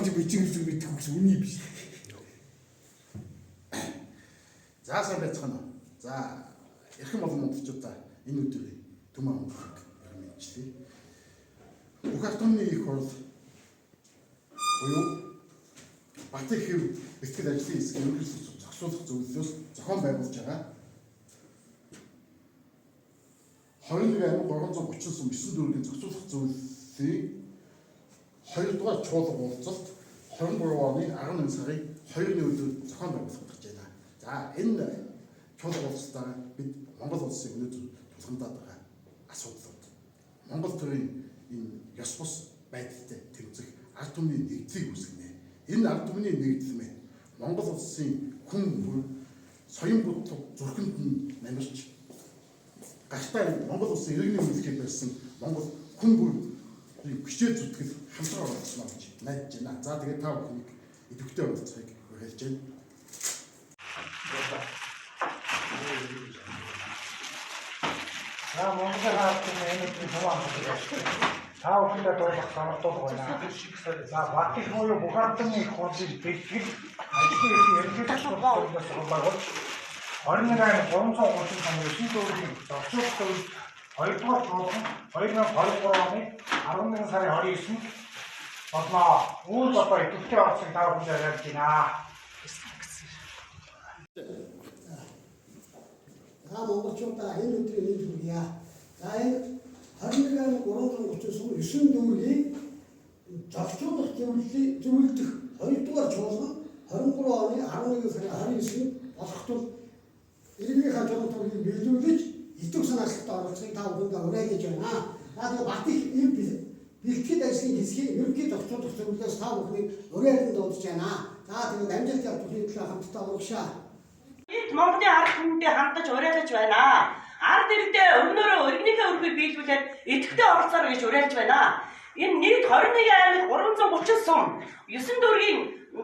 гэж бичиг мэдэх гэсэн үний биш. За сайн байцгаана уу. За эрхэм олон монголчуудаа энэ өдрийн төмөн өнгөрөх мэдчлээ. Бүх алтомны их хурл буюу Бат их хэв бэлтгэл ажлын хэсэг ерөнхийдөө зохицуулах зөвлөлөөс зохион байгуулж байгаа 21 аймаг 339 дүүргийн зохицуулах зөвлөлийн 2 дугаар чуулга уулзалт 23 оны 11 сарын 2-ны өдөр зохион байгуулах гэж байна. За энэ чуулга уулзалтаараа бид Монгол улсын өнөөдөр тулгамдаад байгаа асуудлууд Монгол төрийн энэ ёс бус байдалтай тэмцэх ард түмний нэгдлийг үүсгэнэ. Энэ ард түмний нэгдэл мэн Монгол улсын хүн бүр соён бодлого зүрхэнд нь намирч гаштай Монгол улсын иргэний үнэлгээ байсан Монгол хүн бүр бичээ зүтгэл хамтран оролцсноо гэж найдаж байна. За тэгээд та бүхнийг идэвхтэй уулзахыг уриалж байна. За Монголын хаад энэ хаваа та бүхэндээ дуулах санагдуулга байна. За Бат их буюу бүх ардны хурлын бэлтгэл ажлын ерөнхийдөө байгуулж 21 аймаг 339 дүүргийн зохицуулах зөвлөлд 2 дугаар чуулган 2023 оны 11 сарын 29-нд болно. Үүл одоо идэвхтэй орцыг та бүхэндээ ярьж байна. За монголчуудаа энэ өдрийн нэг хүргье. За энэ 21 аймаг 339 дүүргийн зохицуулах зөвлөлдөх 2 дугаар чуулган 23 оны 11 сарын 29-нд болох тул иргэний хажуудлын бэлдүүлж идэвх санаачлагтай оролцохыг та бүхэндээ уриалж байна. За тэгээд Бат их бэлтгэл ажлын хэсгийн ерөнхий зохицуулах зөвлөлөөс та бүхнийг уриалж дуудаж байна. За тэгээд амжилт явуулахын төлөө хамтдаа урагшаа. Бид Монголын ард түмэндээ хамтдаж уриалж байна. Ард иргэдээ өмнөөрөө өргөнийхөө өргөийг биелүүлээд идэвхтэй оролцоорой гэж уриалж байна. Энэ нийт 21 аймаг 330 сум 9 дүүргийн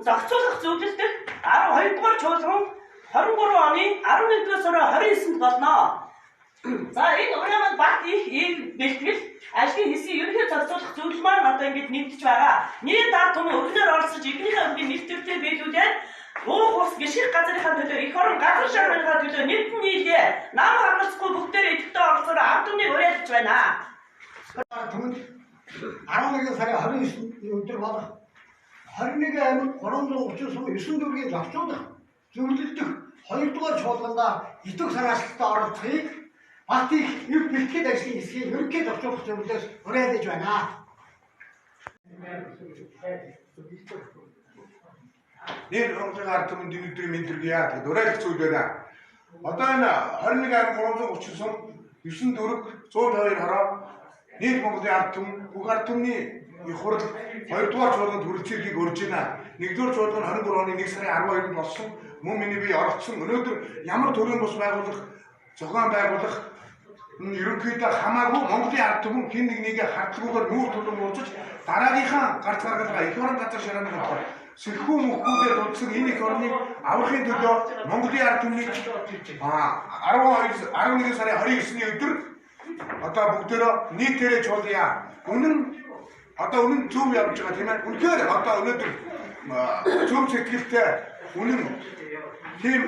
зохицуулах зөвлөлтөд 12 дугаар чуулган 23 оны 11 сарын 29-нд болно. За энэ уриалмад Бат их бэлтгэл ажлын хэсгийн ерөнхий зохицуулах зөвлөл маань одоо ингэж нэгдэж байгаа. Нийт ард түмэн өргөнөөр оролцож иргэнийхээ өргөийг нэгтгэвтэй биелүүлээд уух ус гიშгэх газрынхаа төлөө их орон газар шааргийнхаа төлөө нэгдэн нийлээ. Нам хамрахгүй бүгдээрээ идэвхтэй оролцоороо ард түмнийг уриалж байна. Түмэнд 11 сарын 29-ний өдөр болох 21 аймаг 339 дүүргийн зохицуулах зөвлөлдөх 2 дугаар чуулгандаа идэвх санаачлагтай оролцохыг Бат их бэлтгэл ажлын хэсгийн ерөнхий зохицуулах зөвлөлөөс уриалж байна. Нэр Монголын ард түмэнд энэ өдрийн мэдрэг яа гэдэг уриалах зүйл байна. Одоо энэ 21 аймаг 339 дүүрэг 102 хороо нийт Монголын ард түмэн бүх ард түмний их хурл 2 дугаар чуулганд хүрэлцээгийг өрж байна. 1-р чуулган 23 оны 1 сарын 12-нд болсон. Мөн миний бие оролцсон. Өнөөдөр ямар төрлийн бус байгуулах, зохион байгуулах ерөнхийдөө хамаагүй Монголын ард түмэн хэн нэгнийг хардлагүйгээр нүүр тулан уулзаж дараагийнхаа гарц гаргалгаа их орон газар шарганых сэрхүү мөхгүүдээр дуудсан энэ их орныг аврахын төлөө Монголын ард түмнийг 11 сарын 29-ний өдөр одоо бүгдээрээ нийтээрээ чуулгая. Үнэн зөв явж байгаа тийм ээ. Үнэхээр одоо өнөөдөр зөв сэтгэлтэй үнэн тийм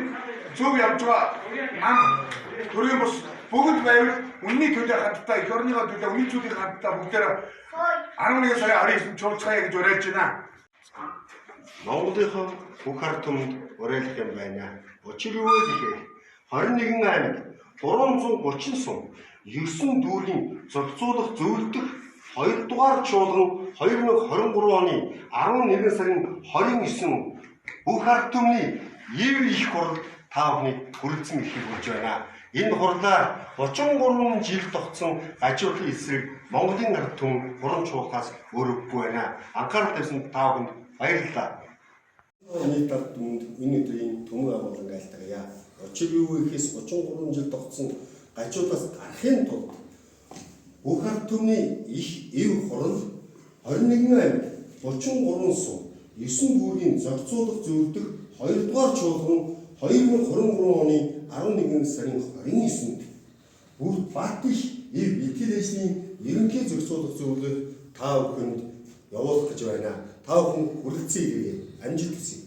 зөв явж байгаа ам төрийн бус бүгд байвал үнний төлөө хаттай их орныхоо төлөө үнийн зүйлийн хаттай бүгдээрээ 11 сарын 29-нд чуулцгаая гэж уриалж байна. Монголынхоо бүх ард түмэнд уриалах юм байна. Учир юу вэ гэхээр 21 аймаг 330 сум 9 дүүргийн зохицуулах зөвлөлдөх 2 дугаар чуулган 2023 оны 11 сарын 29 бүх ард түмний их хурл та бүхний хүрэлцэн ирэхийг болж байна. Энэ хурлаар 33 жил тогтсон ажлын эсрэг Монголын ард түмэн гурван чуулгаас өөрөхгүй байна. Анхаарал тавьсан та бүхэнд баярлалаа. Нийт ард түмэнд энэ өдрийн төмөн агуулгыг айлтгая. Учир юу вэ гэхээс 33 жил тогтсон гажуудаас гарахын тулд бүх ард түмний их эв хурл 21 аймаг 33 сум 9 дүүргийн зохицуулах зөвлөдөх 2 дугаар чуулган 2023 оны 11 сарын 29-нд бүр Бат их бэлтгэл ажлын ерөнхий зохицуулах зөвлөлд та бүхэнд явуулах гэж байна. та бүхэн үлдсэн ирээ амжилт хүсье.